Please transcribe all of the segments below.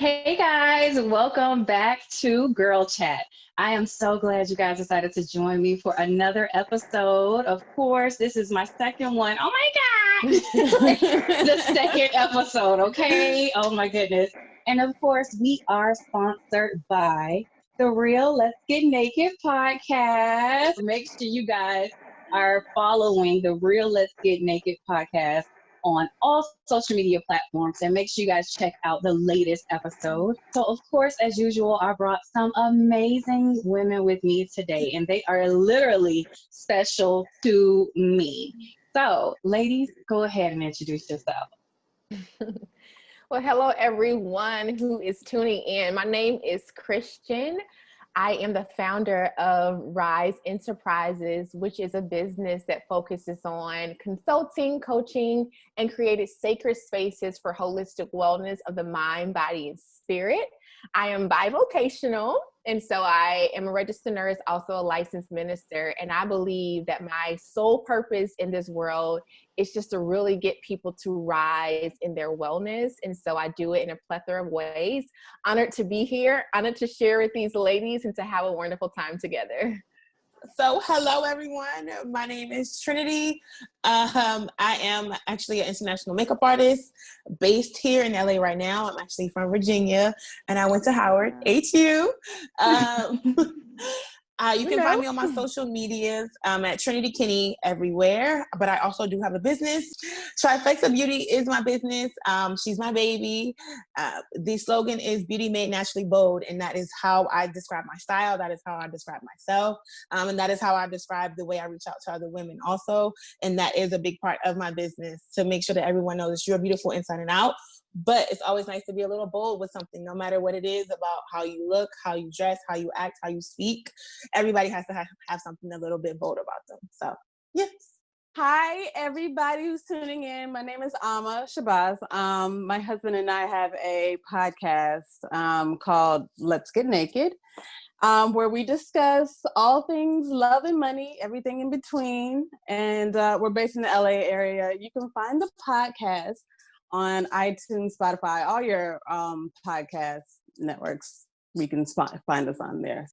Hey guys, welcome back to Girl Chat. I am so glad you guys decided to join me for another episode. Of course, this is my second one. Oh my God! The second episode, okay? Oh my goodness. And of course, we are sponsored by the Real Let's Get Naked podcast. Make sure you guys are following the Real Let's Get Naked podcast on all social media platforms, and make sure you guys check out the latest episode. So, of course, as usual, I brought some amazing women with me today, and they are literally special to me. So, ladies, go ahead and introduce yourself. Well, hello everyone who is tuning in. My name is Christian. I am the founder of Rise Enterprises, which is a business that focuses on consulting, coaching, and creating sacred spaces for holistic wellness of the mind, body, and spirit. I am bivocational, and so I am a registered nurse, also a licensed minister, and I believe that my sole purpose in this world is just to really get people to rise in their wellness, and so I do it in a plethora of ways. Honored to be here, honored to share with these ladies and to have a wonderful time together. So hello everyone, my name is Trinity. I am actually an international makeup artist based here in LA right now. I'm actually from Virginia and I went to Howard, HU. You can find me on my social medias at Trinity Kenney everywhere, but I also do have a business. Trifecta Beauty is my business. She's my baby. The slogan is Beauty Made Naturally Bold, and that is how I describe my style. That is how I describe myself, and that is how I describe the way I reach out to other women also, and that is a big part of my business, to make sure that everyone knows that you're beautiful inside and out. But it's always nice to be a little bold with something, no matter what it is, about how you look, how you dress, how you act, how you speak. Everybody has to have something a little bit bold about them. So, yes. Hi, everybody who's tuning in. My name is Shabazz. My husband and I have a podcast called Let's Get Naked, where we discuss all things love and money, everything in between. And we're based in the LA area. You can find the podcast on iTunes, Spotify, all your podcast networks. We can find us on there.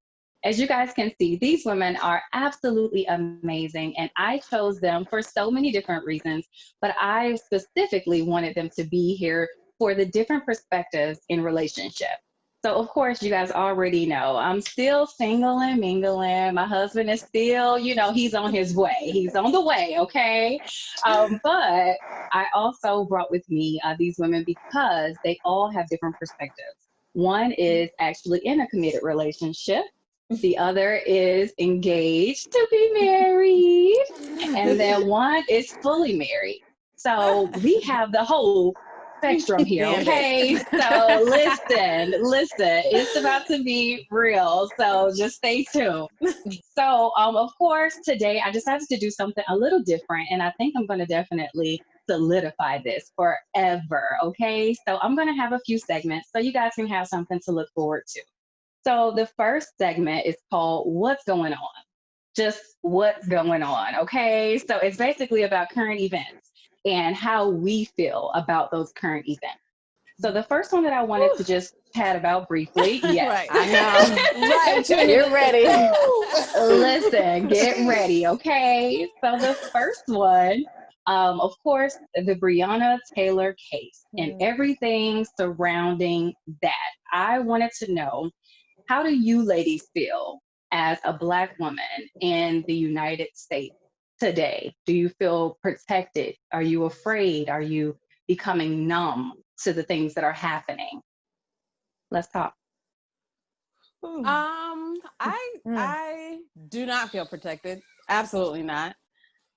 As you guys can see, these women are absolutely amazing, and I chose them for so many different reasons, but I specifically wanted them to be here for the different perspectives in relationship. So, of course, you guys already know I'm still single and mingling. My husband is still, he's on his way. He's on the way, okay? But I also brought with me these women because they all have different perspectives. One is actually in a committed relationship. The other is engaged to be married. And then one is fully married. So we have the whole spectrum here, okay? So listen, it's about to be real, so just stay tuned. So of course, today I decided to do something a little different, and I think I'm going to definitely solidify this forever, okay? So I'm going to have a few segments so you guys can have something to look forward to. So the first segment is called What's Going On? Just what's going on, okay? So it's basically about current events and how we feel about those current events. So the first one that I wanted to just chat about briefly, yes, I know. Right, get ready. Listen, get ready, okay? So the first one, of course, the Breonna Taylor case and everything surrounding that. I wanted to know, how do you ladies feel as a Black woman in the United States today? Do you feel protected? Are you afraid? Are you becoming numb to the things that are happening? Let's talk. I do not feel protected. Absolutely not.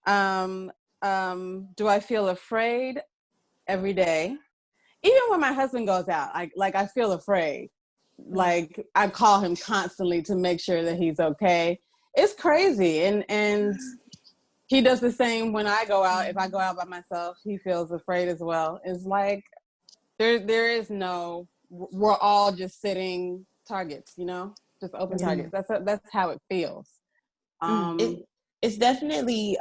Do I feel afraid? Every day? Even when my husband goes out, I feel afraid. Like I call him constantly to make sure that he's okay. It's crazy. And he does the same when I go out. If I go out by myself, he feels afraid as well. It's like there is no, we're all just sitting targets, just open targets. That's how it feels. It's definitely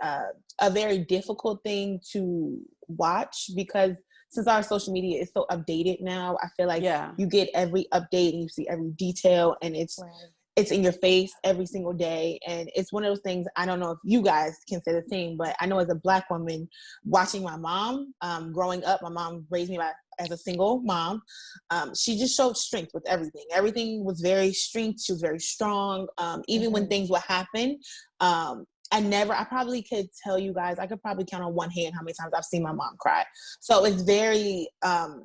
a very difficult thing to watch, because since our social media is so updated now, I feel like you get every update and you see every detail, and it's in your face every single day. And it's one of those things, I don't know if you guys can say the same, but I know as a Black woman, watching my mom, growing up, my mom raised me as a single mom. She just showed strength with everything. Everything was very strength. She was very strong. Even when things would happen, I probably could tell you guys, I could probably count on one hand how many times I've seen my mom cry. So it's very,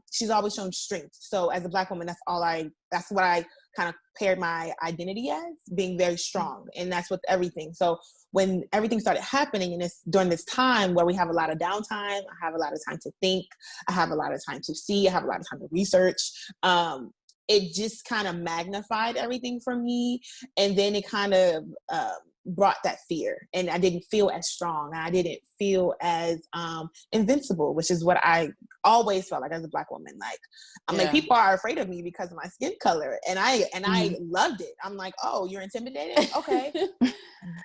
she's always shown strength. So as a Black woman, that's what I kind of paired my identity as, being very strong. And that's with everything. So when everything started happening, and it's during this time where we have a lot of downtime, I have a lot of time to think, I have a lot of time to see, I have a lot of time to research. It just kind of magnified everything for me. And then it kind of, brought that fear, and I didn't feel as strong. I didn't feel as invincible, which is what I always felt like as a Black woman. Like, I'm like, people are afraid of me because of my skin color, and I loved it. I'm like, oh, you're intimidated? Okay.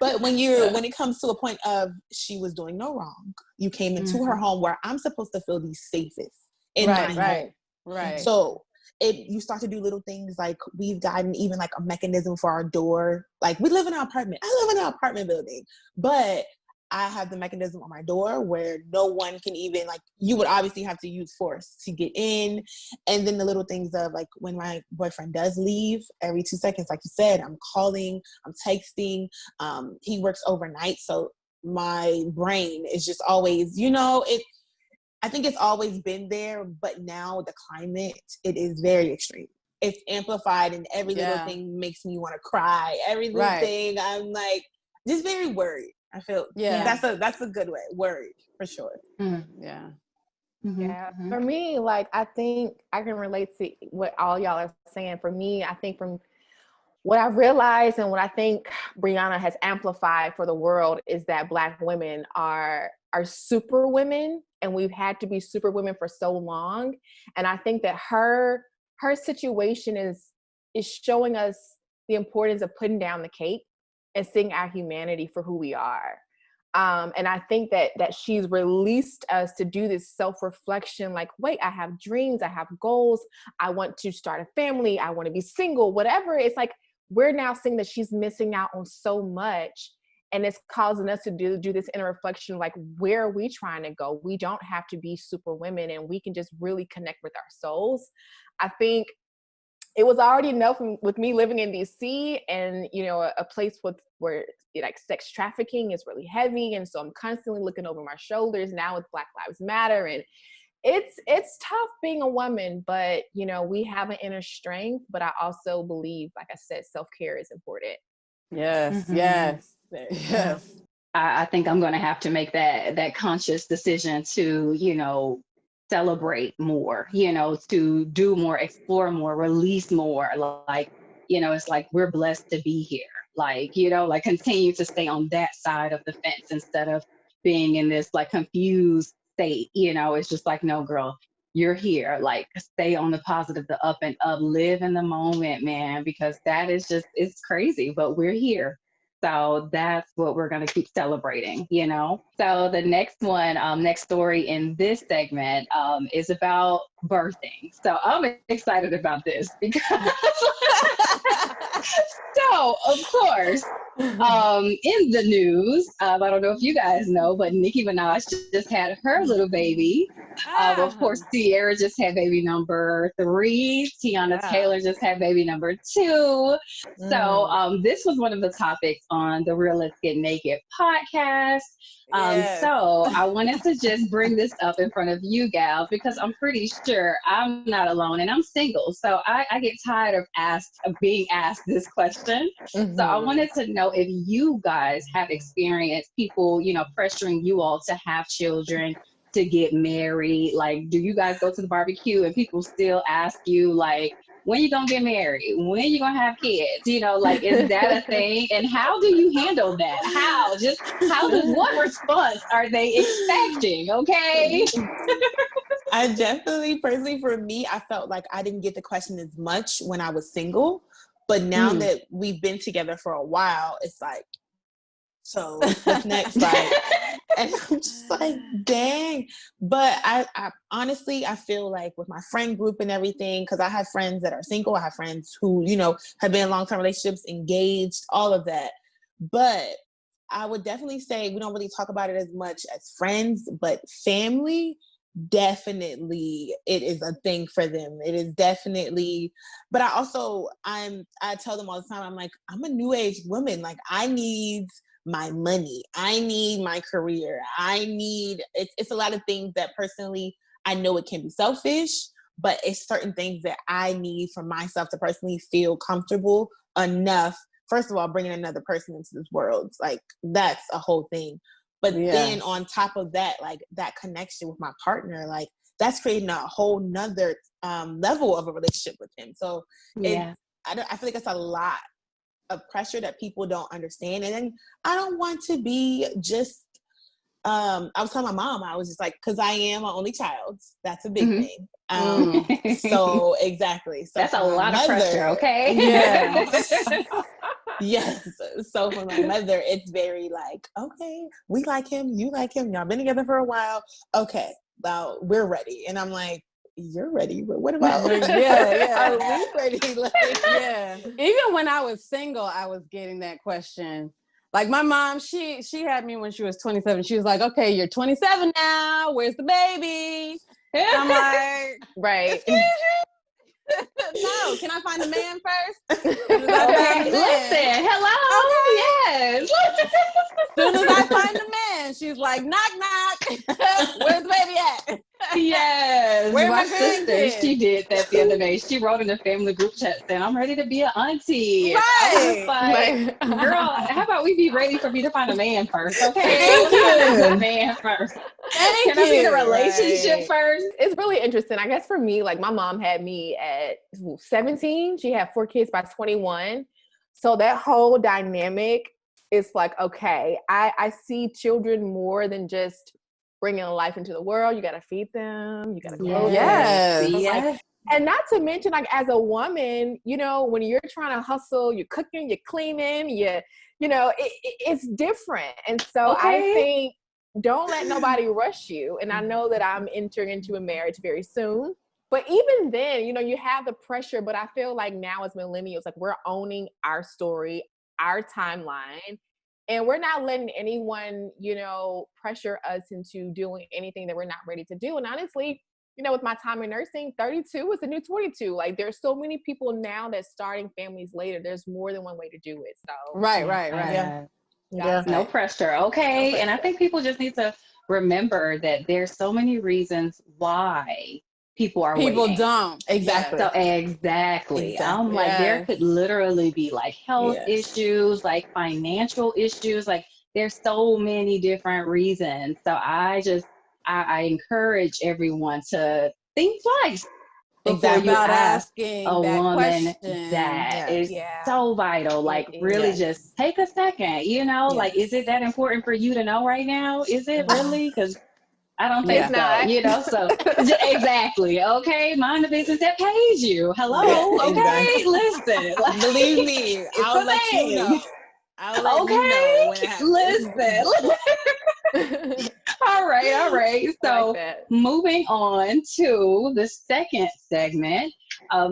But when it comes to a point of she was doing no wrong, you came into her home where I'm supposed to feel the safest in my home. Right. So you start to do little things, like we've gotten even like a mechanism for our door. Like, we live in an apartment. I live in an apartment building, but I have the mechanism on my door where no one can even, like, you would obviously have to use force to get in. And then the little things of, like, when my boyfriend does leave, every 2 seconds, like you said, I'm calling, I'm texting. He works overnight, so my brain is just always, I think it's always been there, but now the climate, it is very extreme. It's amplified, and every little thing makes me want to cry. Every little thing, I'm like, just very worried. I feel that's a good way. Worried, for sure. Yeah. For me, like, I think I can relate to what all y'all are saying. For me, I think from what I've realized and what I think Brianna has amplified for the world is that Black women are super women, and we've had to be super women for so long. And I think that her situation is showing us the importance of putting down the cape and seeing our humanity for who we are. And I think that she's released us to do this self-reflection, like, wait, I have dreams, I have goals, I want to start a family, I want to be single, whatever. It's like, we're now seeing that she's missing out on so much. And it's causing us to do this inner reflection, like, where are we trying to go? We don't have to be super women, and we can just really connect with our souls. I think it was already enough with me living in DC, and, a place where like sex trafficking is really heavy. And so I'm constantly looking over my shoulders now with Black Lives Matter. And it's tough being a woman, but, we have an inner strength. But I also believe, like I said, self-care is important. Yes. I think I'm going to have to make that conscious decision to, celebrate more, to do more, explore more, release more. Like, it's like, we're blessed to be here. Like, like, continue to stay on that side of the fence instead of being in this, like, confused state. It's just like, no, girl, you're here. Like, stay on the positive, the up and up, live in the moment, man, because that is just, it's crazy, but we're here. So that's what we're going to keep celebrating, So the next one, next story in this segment is about birthing. So I'm excited about this because, so of course, in the news, I don't know if you guys know, but Nicki Minaj just had her little baby. Of course, Ciara just had baby number 3. Tiana Taylor just had baby number 2. So this was one of the topics on the Real Let's Get Naked podcast. So I wanted to just bring this up in front of you gals because I'm pretty sure I'm not alone and I'm single. So I get tired of being asked this question. So I wanted to know if you guys have experienced people, pressuring you all to have children, to get married. Like, do you guys go to the barbecue and people still ask you, like, when you gonna get married? When you gonna have kids? Like, is that a thing? And how do you handle that? What response are they expecting? Okay. I definitely, personally, for me, I felt like I didn't get the question as much when I was single, but now that we've been together for a while, it's like, so what's next? Like, And I'm just like, dang. But I honestly, I feel like with my friend group and everything, because I have friends that are single, I have friends who, you know, have been in long-term relationships, engaged, all of that. But I would definitely say we don't really talk about it as much as friends, but family, definitely it is a thing for them. It is definitely, but I tell them all the time, I'm like, I'm a new age woman. Like, I need my money, I need my career, it's a lot of things that personally I know it can be selfish, but it's certain things that I need for myself to personally feel comfortable enough. First of all, bringing another person into this world, like, that's a whole thing. But then on top of that, like, that connection with my partner, like, that's creating a whole nother level of a relationship with him. So I feel like it's a lot of pressure that people don't understand. And then I don't want to be just, I was telling my mom, I was just like, because I am an only child, that's a big thing. So exactly. So that's a lot of pressure, okay? Yes. So for my mother, it's very like, okay, we like him, you like him, y'all been together for a while. Okay, well, we're ready. And I'm like, you're ready, but what about are we ready? Like, Even when I was single, I was getting that question. Like, my mom, she had me when she was 27. She was like, okay, you're 27 now, where's the baby? I'm like, right. Excuse you? No, can I find a man first? Okay, listen, hello, yes. As soon as I find a man, she's like, knock, knock. Where's the baby at? Yes, Where my my sister, grandkids? she did that the other day. She wrote in the family group chat saying, I'm ready to be an auntie. Right. I was just like, girl, how about we be ready for me to find a man first, okay? Thank Let's find a you. good man first. Thank Can I be in a you. relationship first? It's really interesting. I guess for me, like, my mom had me at 17. She had 4 kids by 21. So that whole dynamic is like, okay, I see children more than just bringing life into the world. You got to feed them. You got to clothe them. Like, and not to mention, like, as a woman, you know, when you're trying to hustle, you're cooking, you're cleaning, you know, it's different. And so I think, don't let nobody rush you. And I know that I'm entering into a marriage very soon. But even then, you know, you have the pressure. But I feel like now as millennials, like, we're owning our story, our timeline. And we're not letting anyone, you know, pressure us into doing anything that we're not ready to do. And honestly, you know, with my time in nursing, 32 is the new 22. Like, there's so many people now that's starting families later. There's more than one way to do it. So Right. No pressure, okay? And I think people just need to remember that there's so many reasons why people are waiting. Don't. Exactly. So exactly. Like, there could literally be like health issues, like financial issues, like there's so many different reasons. So I encourage everyone to think twice before you ask a woman that is so vital. Like, really just take a second, you know, like, is it that important for you to know right now? Is it really? Because I don't think so, you know, so exactly. Okay. Mind the business that pays you. Hello. Okay. Listen. Like, believe me, I'll let you know. I'll let you know when it happens. Listen. All right. So moving on to the second segment.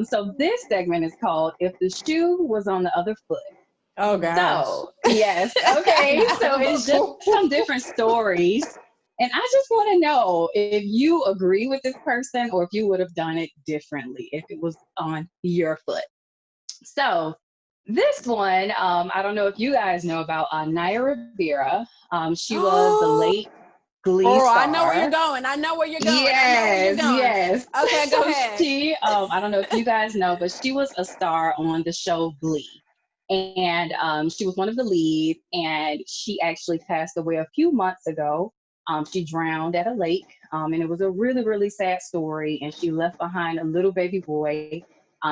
So this segment is called If the Shoe Was on the Other Foot. Oh, gosh. So, yes. Okay. So it's just some different stories. And I just want to know if you agree with this person or if you would have done it differently if it was on your foot. So this one, I don't know if you guys know about Naya Rivera. She was the late Glee star. I know where you're going. Yes. Okay, go ahead. She, I don't know if you guys know, but she was a star on the show Glee. And she was one of the leads, and she actually passed away a few months ago. She drowned at a lake, and it was a really, really sad story. And she left behind a little baby boy.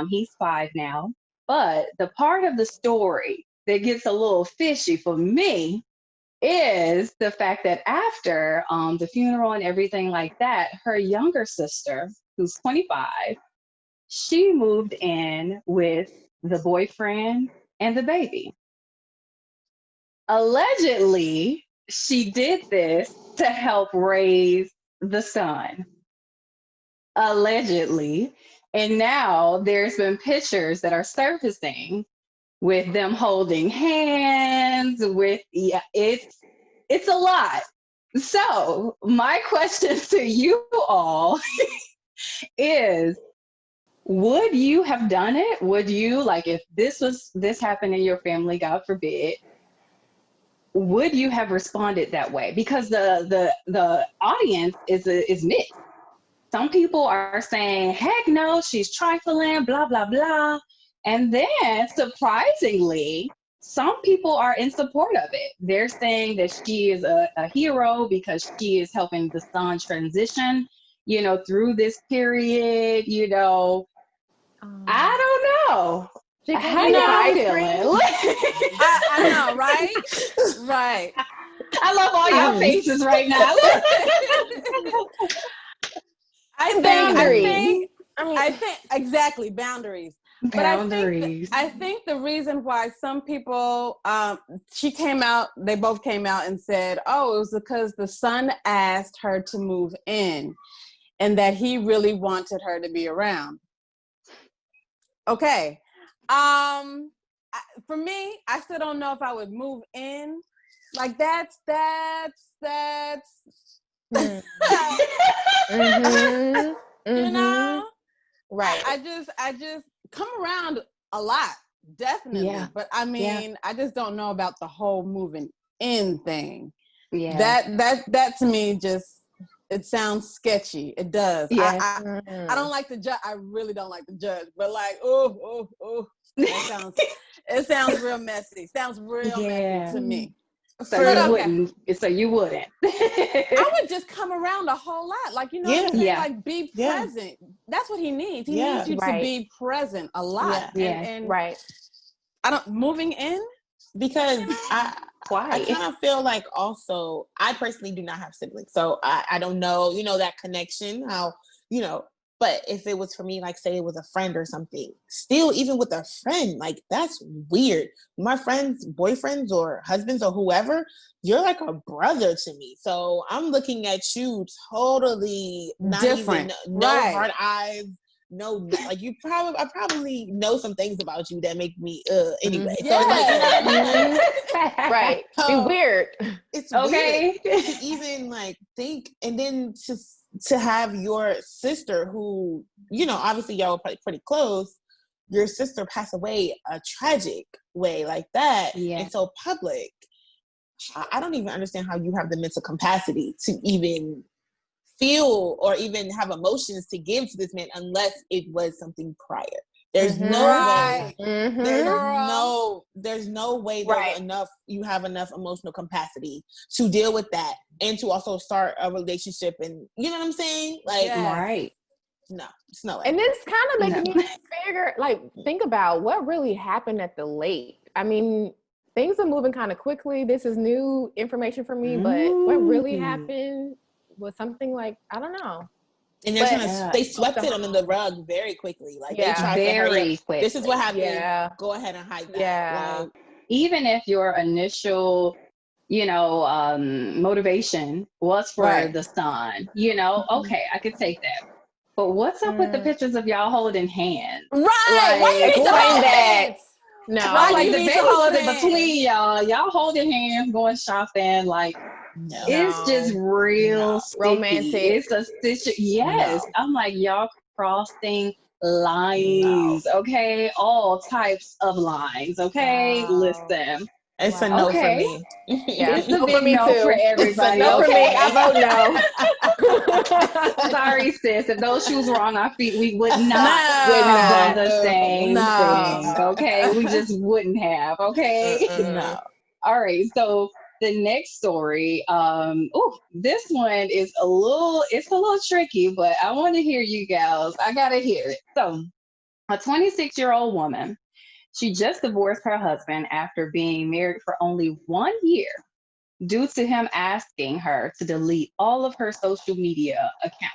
He's 5 now. But the part of the story that gets a little fishy for me is the fact that after the funeral and everything like that, her younger sister, who's 25, she moved in with the boyfriend and the baby. Allegedly, she did this to help raise the son, allegedly. And now there's been pictures that are surfacing with them holding hands, with, yeah, it's a lot. So my question to you all is, would you have done it? Would you, like, if this happened in your family, God forbid, would you have responded that way? Because the audience is mixed. Some people are saying, heck no, she's trifling, blah, blah, blah. And then surprisingly, some people are in support of it. They're saying that she is a hero because she is helping the son transition, through this period, I don't know. She How can't eat the y'all ice cream. feeling? I know, right? Right. I love all y'all faces right now. Boundaries. I think exactly, boundaries. But Boundaries. I think the reason why some people, they both came out and said, oh, it was because the son asked her to move in and that he really wanted her to be around. Okay. For me, I still don't know if I would move in. Like that's Mm-hmm. you know, right. I just come around a lot, definitely. Yeah. But I mean, I just don't know about the whole moving in thing. Yeah. That to me just, it sounds sketchy. It does. Yeah. I don't like the judge. I really don't like the judge. But like, it sounds real messy. Sounds real messy to me. So you wouldn't. So you wouldn't. I would just come around a whole lot. Like, you know what I'm saying? Yeah. Like, be present. That's what he needs. He needs you to be present a lot. Yeah. And Right. I don't, moving in? Because I Why? kind of feel like, also, I personally do not have siblings. So I don't know, that connection, how, but if it was for me, like say it was a friend or something, still, even with a friend, like that's weird. My friends, boyfriends or husbands or whoever, you're like a brother to me. So I'm looking at you totally not different. Even, no hard eyes. No, like I probably know some things about you that make me anyway. Yeah. So like, Right. Be weird. It's Okay. weird to even like think, and then to have your sister, who obviously y'all were pretty close, your sister pass away a tragic way like that, and so public. I don't even understand how you have the mental capacity to even feel or even have emotions to give to this man, unless it was something prior. There's no way. There's no way you have enough emotional capacity to deal with that and to also start a relationship, and you know what I'm saying? Like, right. No, it's no way. And this kind of making me think about what really happened at the lake. I mean, things are moving kind of quickly. This is new information for me, but what really happened was something like, I don't know. And they swept it under the rug very quickly. Like they tried very quickly. This is what happened. Yeah. Go ahead and hide that. Yeah. Like, even if your initial, motivation was for the son, okay, I could take that. But what's up with the pictures of y'all holding hands? Right. Like, why you need to hold that? No. Like the baby's between y'all holding hands, going shopping, like, it's just real sticky. Romantic. It's a yes. I'm like, y'all crossing lines, okay? All types of lines, okay? Listen. It's a no for me. Yeah, it's a big no for everybody. No for me. I vote no. Sorry, sis. If those shoes were on our feet, we would not have done the same thing. Okay, we just wouldn't have. Okay. No. All right. So the next story. This one is a little tricky, but I want to hear you gals. I gotta hear it. So, a 26-year-old woman. She just divorced her husband after being married for only 1 year due to him asking her to delete all of her social media accounts.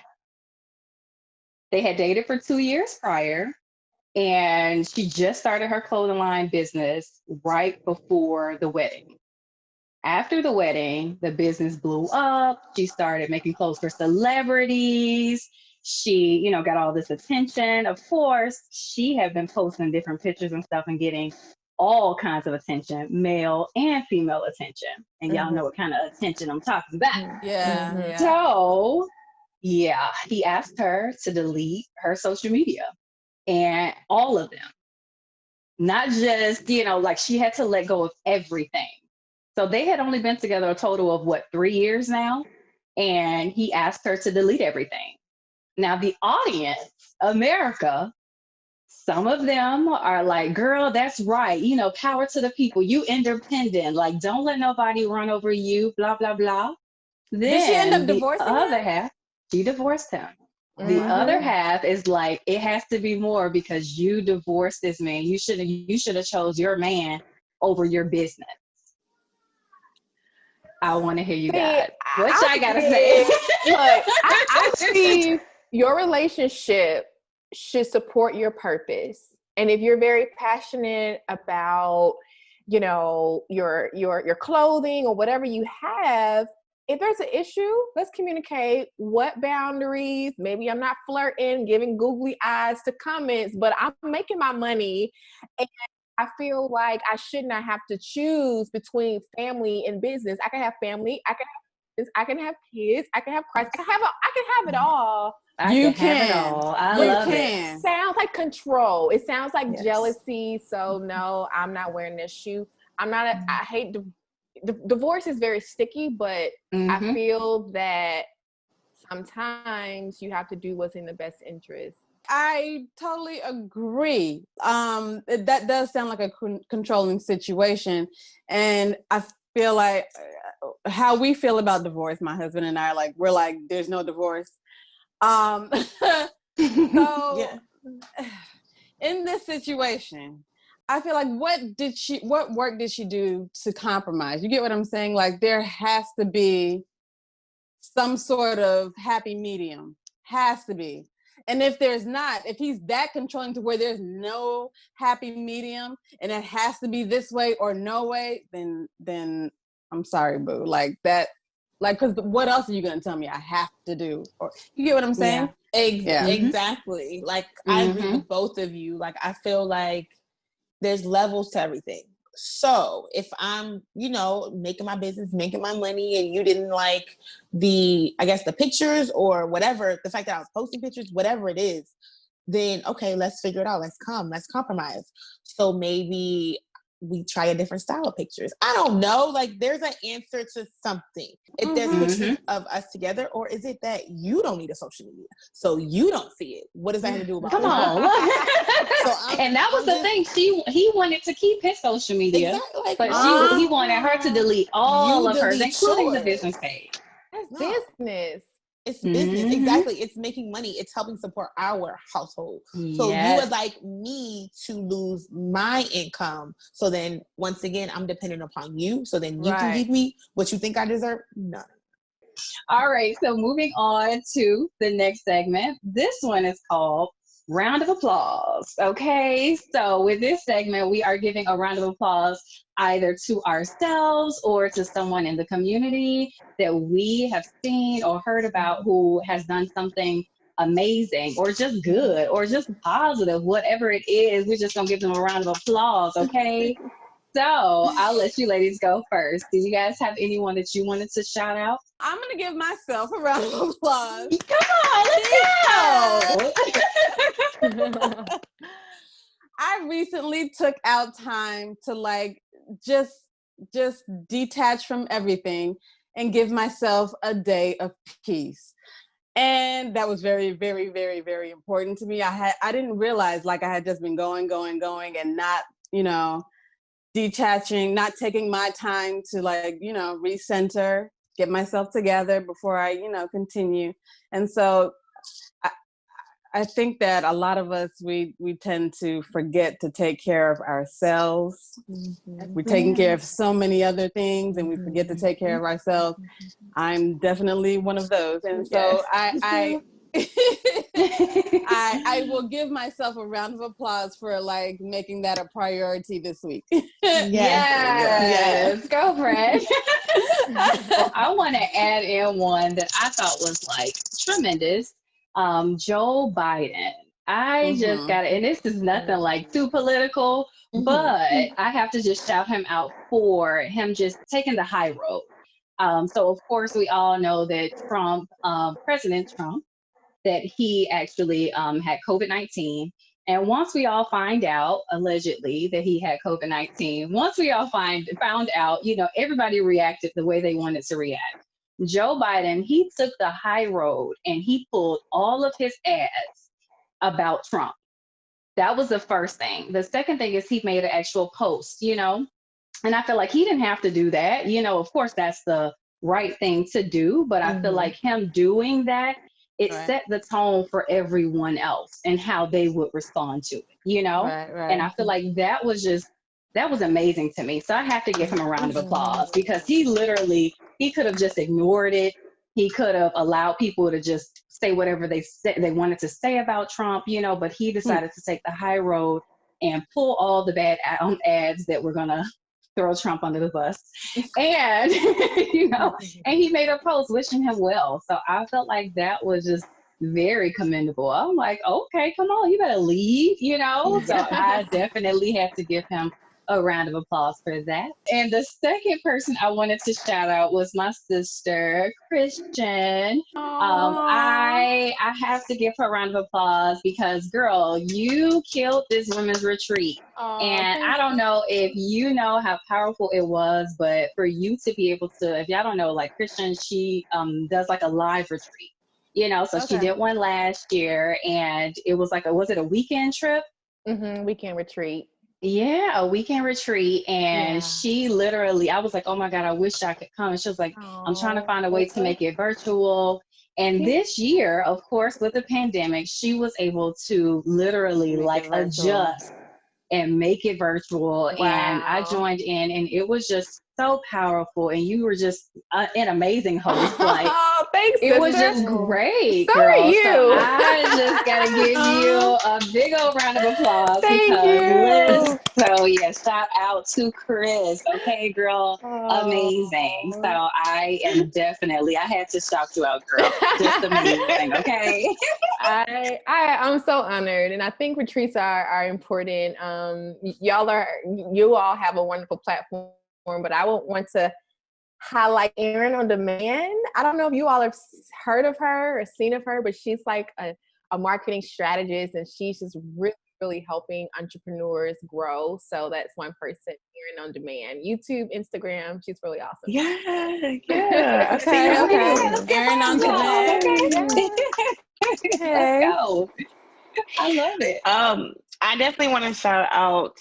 They had dated for 2 years prior, and she just started her clothing line business right before the wedding. After the wedding, the business blew up. She started making clothes for celebrities. She, got all this attention. Of course, she had been posting different pictures and stuff and getting all kinds of attention, male and female attention. And y'all know what kind of attention I'm talking about. Yeah. So, yeah, he asked her to delete her social media and all of them. Not just, like she had to let go of everything. So they had only been together a total of 3 years now. And he asked her to delete everything. Now, the audience, America, some of them are like, girl, that's right. Power to the people. You independent. Like, don't let nobody run over you, blah, blah, blah. Then Did she end up divorcing the other him? half, she divorced him. The other half is like, it has to be more because you divorced this man. You should have chose your man over your business. I want to hear you guys. What y'all gotta say? Look, I believe your relationship should support your purpose. And if you're very passionate about, your clothing or whatever you have, if there's an issue, let's communicate what boundaries. Maybe I'm not flirting, giving googly eyes to comments, but I'm making my money. And I feel like I should not have to choose between family and business. I can have family, I can have business, I can have kids, I can have Christ, I can have it all. You can have it all. I love it. It sounds like control. It sounds like jealousy. So no, I'm not wearing this shoe. I hate divorce is very sticky, but I feel that sometimes you have to do what's in the best interest. I totally agree. That does sound like a controlling situation. And I feel like how we feel about divorce, my husband and I, we're like, there's no divorce. In this situation, I feel like what work did she do to compromise? You get what I'm saying? Like, there has to be some sort of happy medium. Has to be. And if there's not, if he's that controlling to where there's no happy medium and it has to be this way or no way, then I'm sorry, boo. Because what else are you going to tell me I have to do? Or you get what I'm saying? Yeah. Exactly. I agree with both of you. I feel like there's levels to everything. So if I'm, making my business, making my money, and you didn't like the pictures or whatever, the fact that I was posting pictures, whatever it is, then okay, let's figure it out. Let's compromise. So maybe we try a different style of pictures. I don't know. There's an answer to something. If there's pictures of us together, or is it that you don't need a social media, so you don't see it? What does that have to do about Come on. And that was the thing. He wanted to keep his social media, but he wanted her to delete all of hers, including the business page. That's business. It's business. Exactly. It's making money. It's helping support our household. So you would like me to lose my income. So then once again, I'm dependent upon you. So then you can give me what you think I deserve. None. All right. So moving on to the next segment. This one is called Round of Applause. Okay. So with this segment, we are giving a round of applause either to ourselves or to someone in the community that we have seen or heard about who has done something amazing or just good or just positive, whatever it is. We're just going to give them a round of applause. Okay. So I'll let you ladies go first. Do you guys have anyone that you wanted to shout out? I'm going to give myself a round of applause. Come on, let's go. I recently took out time to just detach from everything and give myself a day of peace. And that was very, very, very, very important to me. I didn't realize I had just been going and not, detaching, not taking my time to recenter, get myself together before I, continue. And so I think that a lot of us, we tend to forget to take care of ourselves. We're taking care of so many other things and we forget to take care of ourselves. I'm definitely one of those. And so I I will give myself a round of applause for like making that a priority this week. Yes, go for it. Well, I want to add in one that I thought was like tremendous. Joe Biden. I just got it, and this is nothing like too political, but I have to just shout him out for him just taking the high road. So of course we all know that Trump, President Trump, that he actually had COVID-19. And once we all find out, allegedly, that he had COVID-19, once we all found out, you know, everybody reacted the way they wanted to react. Joe Biden, he took the high road and he pulled all of his ads about Trump. That was the first thing. The second thing is he made an actual post, you know, and I feel like he didn't have to do that. You know, of course, that's the right thing to do. But I feel like him doing that, it set the tone for everyone else and how they would respond to it, you know? And I feel like that was amazing to me. So I have to give him a round of applause because he could have just ignored it. He could have allowed people to just say whatever they wanted to say about Trump, you know, but he decided to take the high road and pull all the bad ads that were going to throw Trump under the bus. And, you know, and he made a post wishing him well. So I felt like that was just very commendable. I'm like, okay, come on, you better leave, you know? So I definitely have to give him a round of applause for that. And the second person I wanted to shout out was my sister, Christian. I have to give her a round of applause because, girl, you killed this women's retreat. And I don't know if you know how powerful it was, but for you to be able to, if y'all don't know, like Christian, she does like a live retreat, you know, so she did one last year and it was like, was it a weekend trip? Weekend retreat. Yeah, a weekend retreat. And she literally, I was like, oh my God, I wish I could come. And she was like, I'm trying to find a way to make it virtual. And this year, of course, with the pandemic, she was able to literally like adjust and make it virtual. And I joined in and it was just so powerful. And you were just an amazing host. Like, thanks, it was just great, so girl. Are you. So I just gotta give you a big old round of applause Thank you. Liz. So yeah, shout out to Chris. Okay, girl, amazing. So I had to shout you out, girl. Just amazing. Okay. I'm so honored, and I think retreats are important. You all have a wonderful platform, but I would want to highlight Erin on Demand. I don't know if you all have heard of her or seen of her, but she's like a marketing strategist, and she's just really helping entrepreneurs grow. So that's one person, Erin on Demand. YouTube, Instagram, she's really awesome. Yeah. Okay. Erin on Demand. Let's go. I love it. I definitely want to shout out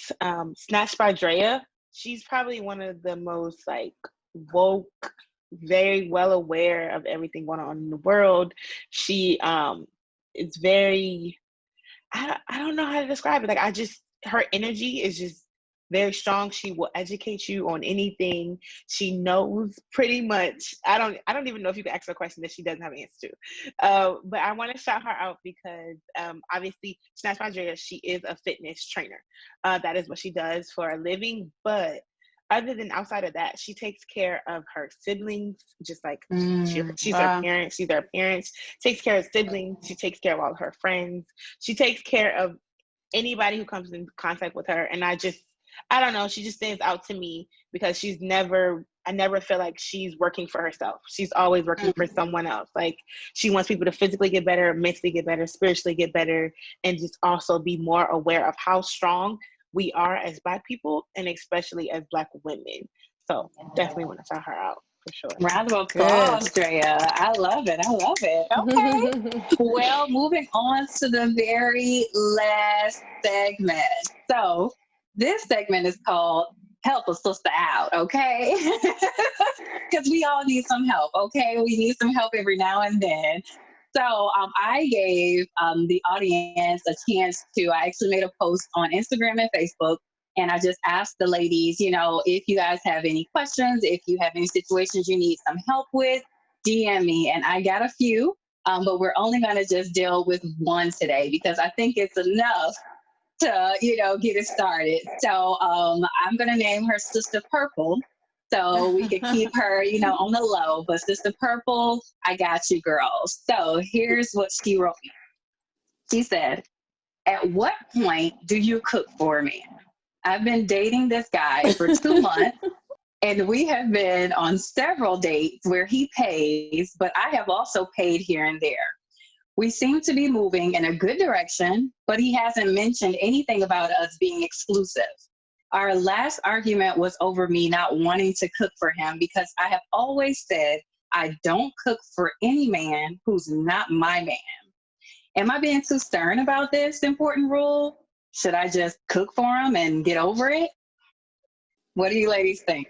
Snatched by Drea. She's probably one of the most like woke, very well aware of everything going on in the world. She is very, I don't know how to describe it. Like her energy is just very strong. She will educate you on anything. She knows pretty much. I don't even know if you can ask her a question that she doesn't have an answer to. But I want to shout her out because obviously Snatched by Drea, she is a fitness trainer. That is what she does for a living. But other than outside of that, she takes care of her siblings, just like she's her parent. She's their parents. Takes care of siblings. She takes care of all her friends. She takes care of anybody who comes in contact with her. And I don't know. She just stands out to me because I never feel like she's working for herself. She's always working for someone else. Like she wants people to physically get better, mentally get better, spiritually get better, and just also be more aware of how strong we are as Black people, and especially as Black women. So definitely want to shout her out for sure. Round of applause, Drea. I love it. Okay. Well, moving on to the very last segment. So this segment is called Help a Sister Out, okay? Because we all need some help, okay? We need some help every now and then. So I gave the audience a chance I actually made a post on Instagram and Facebook, and I just asked the ladies, you know, if you guys have any questions, if you have any situations you need some help with, DM me. And I got a few. but we're only going to just deal with one today because I think it's enough to, get it started. So I'm going to name her Sister Purple so we could keep her, on the low. But Sister Purple, I got you, girls. So here's what she wrote me. She said, "At what point do you cook for me? I've been dating this guy for 2 months, and we have been on several dates where he pays, but I have also paid here and there. We seem to be moving in a good direction, but he hasn't mentioned anything about us being exclusive. Our last argument was over me not wanting to cook for him because I have always said I don't cook for any man who's not my man. Am I being too stern about this important rule? Should I just cook for him and get over it? What do you ladies think?"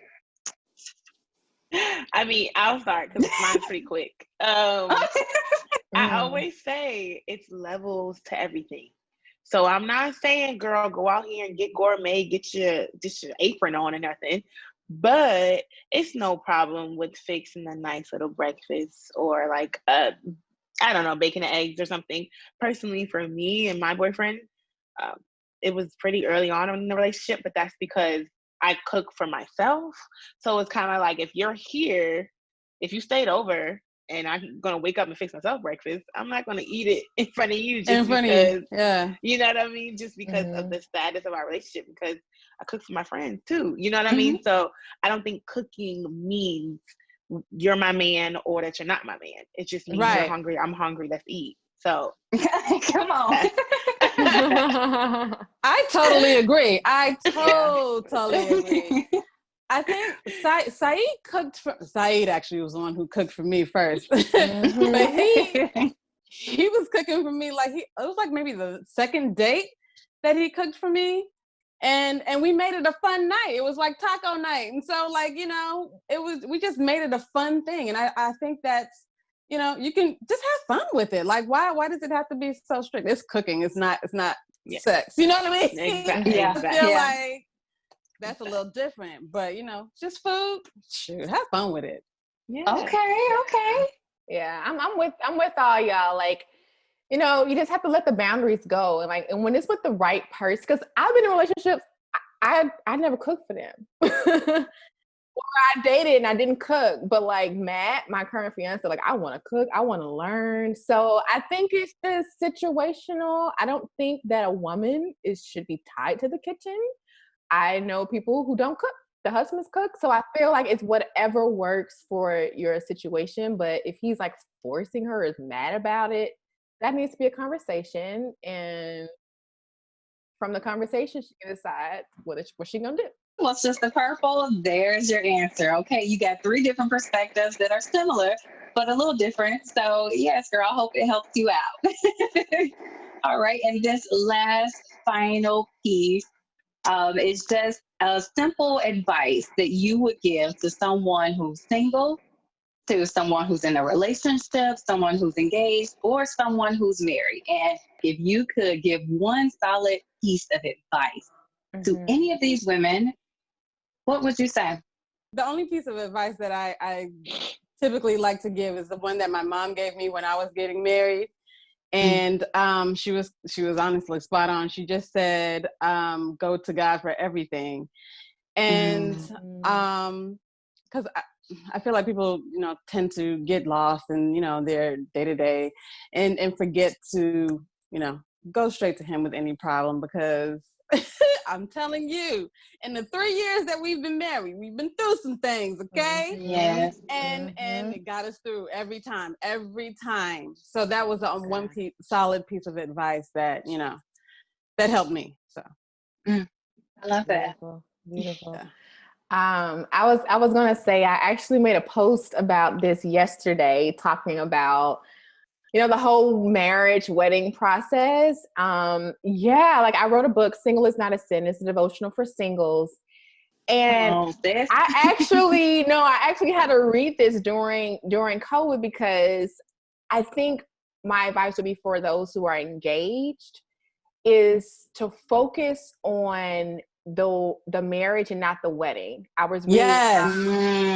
I mean, I'll start because mine's pretty quick. I always say it's levels to everything. So I'm not saying, girl, go out here and get gourmet, get your apron on and nothing. But it's no problem with fixing a nice little breakfast or like I don't know, bacon and eggs or something. Personally, for me and my boyfriend, it was pretty early on in the relationship, but that's because I cook for myself. So it's kind of like, if you're here, if you stayed over and I'm going to wake up and fix myself breakfast, I'm not going to eat it in front of you just because, yeah. You know what I mean? Just because of the status of our relationship, because I cook for my friends too. You know what I mean? So I don't think cooking means you're my man or that you're not my man. It just means you're hungry, I'm hungry, let's eat. So come on. I totally agree. I totally agree. I think Saeed actually was the one who cooked for me first. But he was cooking for me it was like maybe the second date that he cooked for me. And we made it a fun night. It was like taco night. And so we just made it a fun thing. And I think that's, you can just have fun with it. Like, why does it have to be so strict? It's cooking. It's not sex. You know what I mean? Exactly. Yeah. I feel like that's a little different, but just food. Shoot, have fun with it. Yeah. Okay. Yeah, I'm with all y'all. Like, you just have to let the boundaries go, and when it's with the right person. Because I've been in relationships, I never cooked for them. Or I dated and I didn't cook, but like Matt, my current fiance, like, I want to cook, I want to learn. So I think it's just situational. I don't think that a woman should be tied to the kitchen. I know people who don't cook. The husbands cook. So I feel like it's whatever works for your situation. But if he's like forcing her or is mad about it, that needs to be a conversation. And from the conversation, she can decide what's she going to do. Well, Sister Purple, there's your answer. Okay, you got 3 different perspectives that are similar, but a little different. So yes, girl, I hope it helps you out. All right, and this last final piece is just a simple advice that you would give to someone who's single, to someone who's in a relationship, someone who's engaged, or someone who's married. And if you could give one solid piece of advice to any of these women, what would you say? The only piece of advice that I typically like to give is the one that my mom gave me when I was getting married. And she was honestly spot on. She just said, go to God for everything. And because I feel like people, tend to get lost in, their day-to-day and forget to, go straight to him with any problem, because I'm telling you, in the 3 years that we've been married, we've been through some things, okay? Yes. And it got us through every time. So that was the one solid piece of advice that, that helped me. So I love that. Beautiful. Yeah. I was gonna say, I actually made a post about this yesterday, talking about the whole marriage, wedding process. Like I wrote a book, Single is Not a Sin. It's a devotional for singles. And I actually had to read this during COVID, because I think my advice would be for those who are engaged is to focus on the marriage and not the wedding. I was reading Yes.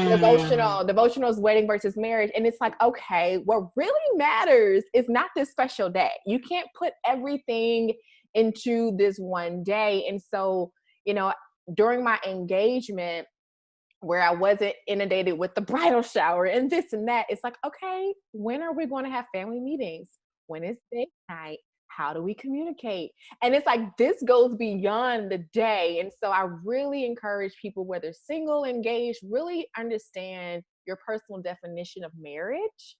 devotionals, wedding versus marriage. And it's like, okay, what really matters is not this special day. You can't put everything into this one day. And so, you know, during my engagement, where I wasn't inundated with the bridal shower and this and that, it's like, okay, when are we going to have family meetings? When is date night? How do we communicate? And it's like, this goes beyond the day. And so I really encourage people, whether single, engaged, really understand your personal definition of marriage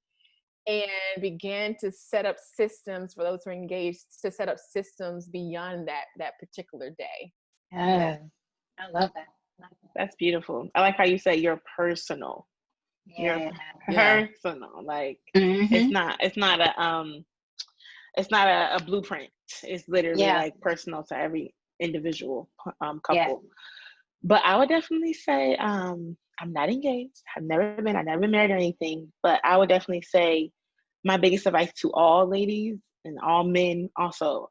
and begin to set up systems for those who are engaged, to set up systems beyond that particular day. Yeah, I love that. That's beautiful. I like how you say you're personal. Yeah. You're personal. Like it's not a blueprint. It's literally like personal to every individual couple. Yeah. But I would definitely say I'm not engaged. I've never been married or anything. But I would definitely say my biggest advice to all ladies and all men also,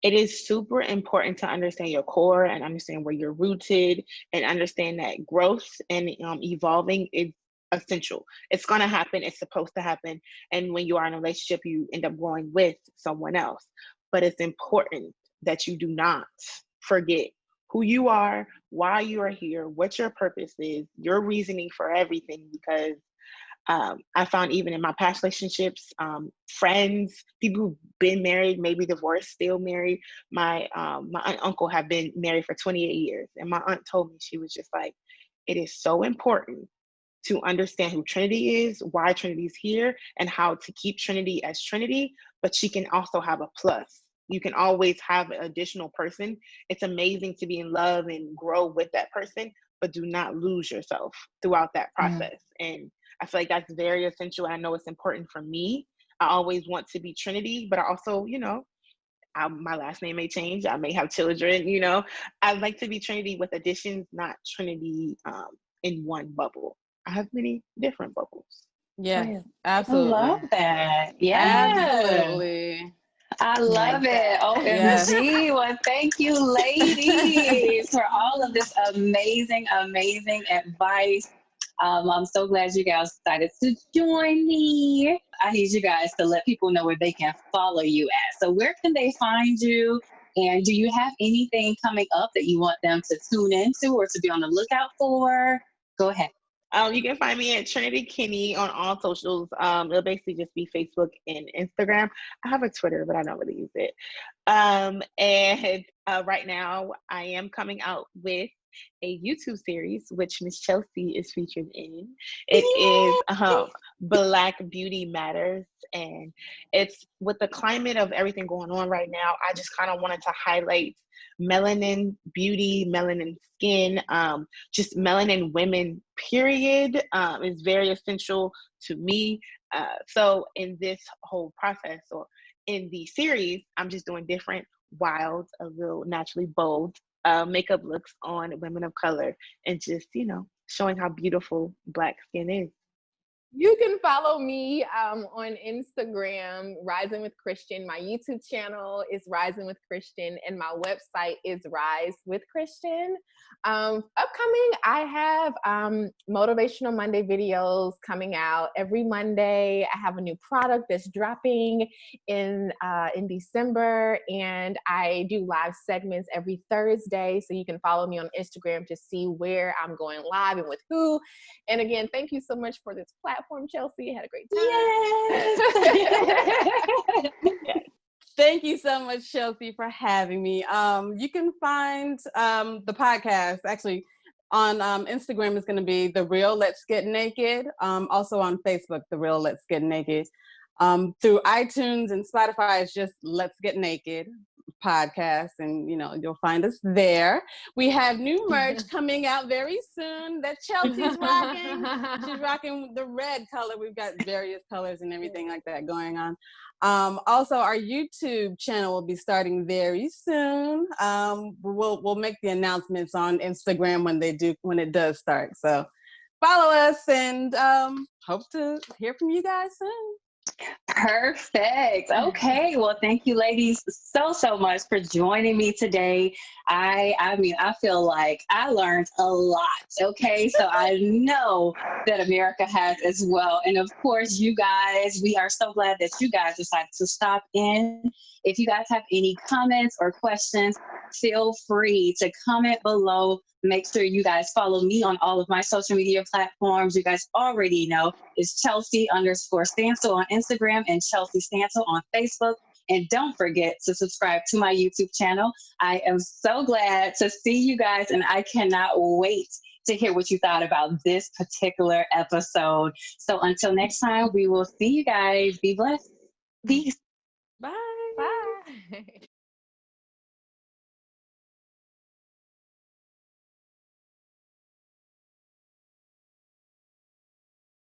it is super important to understand your core and understand where you're rooted and understand that growth and evolving is essential. It's going to happen. It's supposed to happen. And when you are in a relationship, you end up growing with someone else. But it's important that you do not forget who you are, why you are here, what your purpose is, your reasoning for everything, because I found even in my past relationships, friends, people who've been married, maybe divorced, still married. My aunt and uncle have been married for 28 years. And my aunt told me, she was just like, it is so important to understand who Trinity is, why Trinity is here, and how to keep Trinity as Trinity, but she can also have a plus. You can always have an additional person. It's amazing to be in love and grow with that person, but do not lose yourself throughout that process. And I feel like that's very essential. I know it's important for me. I always want to be Trinity, but I also, you know, my last name may change. I may have children, you know. I'd like to be Trinity with additions, not Trinity in one bubble. I have many different bubbles. Yes, absolutely. I love that. Yeah. Absolutely. I love it. OMG. Well, thank you, ladies, for all of this amazing, amazing advice. I'm so glad you guys decided to join me. I need you guys to let people know where they can follow you at. So where can they find you? And do you have anything coming up that you want them to tune into or to be on the lookout for? Go ahead. You can find me at Trinity Kenney on all socials. It'll basically just be Facebook and Instagram. I have a Twitter, but I don't really use it. And right now, I am coming out with a YouTube series, which Miss Chelsea is featured in. It is Black Beauty Matters. And it's with the climate of everything going on right now, I just kind of wanted to highlight melanin beauty, melanin skin, just melanin women, period, is very essential to me. So in this whole process, or in the series, I'm just doing different, wild, a little naturally bold makeup looks on women of color, and just, you know, showing how beautiful Black skin is. You can follow me on Instagram, Rising with Christian. My YouTube channel is Rising with Christian, and my website is Rise with Christian. Upcoming, I have Motivational Monday videos coming out every Monday. I have a new product that's dropping in December, and I do live segments every Thursday. So you can follow me on Instagram to see where I'm going live and with who. And again, thank you so much for this platform, Chelsea. I had a great time. Yes. Thank you so much, Chelsea, for having me. You can find the podcast actually on Instagram. Is going to be The Real Let's Get Naked. Also on Facebook, The Real Let's Get Naked. Through iTunes and Spotify, it's just Let's Get Naked podcast, and you know, you'll find us there. We have new merch coming out very soon that Chelsea's rocking. She's rocking the red color. We've got various colors and everything like that going on. Also, our YouTube channel will be starting very soon. We'll make the announcements on Instagram when it does start. So follow us, and hope to hear from you guys soon. Perfect. Okay. Well, thank you ladies so much for joining me today. I mean, I feel like I learned a lot. Okay. So I know that America has as well. And of course, you guys, we are so glad that you guys decided to stop in. If you guys have any comments or questions, feel free to comment below. Make sure you guys follow me on all of my social media platforms. You guys already know it's Chelsea_Stansel on Instagram and Chelsea Stansel on Facebook. And don't forget to subscribe to my YouTube channel. I am so glad to see you guys, and I cannot wait to hear what you thought about this particular episode. So until next time, we will see you guys. Be blessed. Peace. Bye. Bye.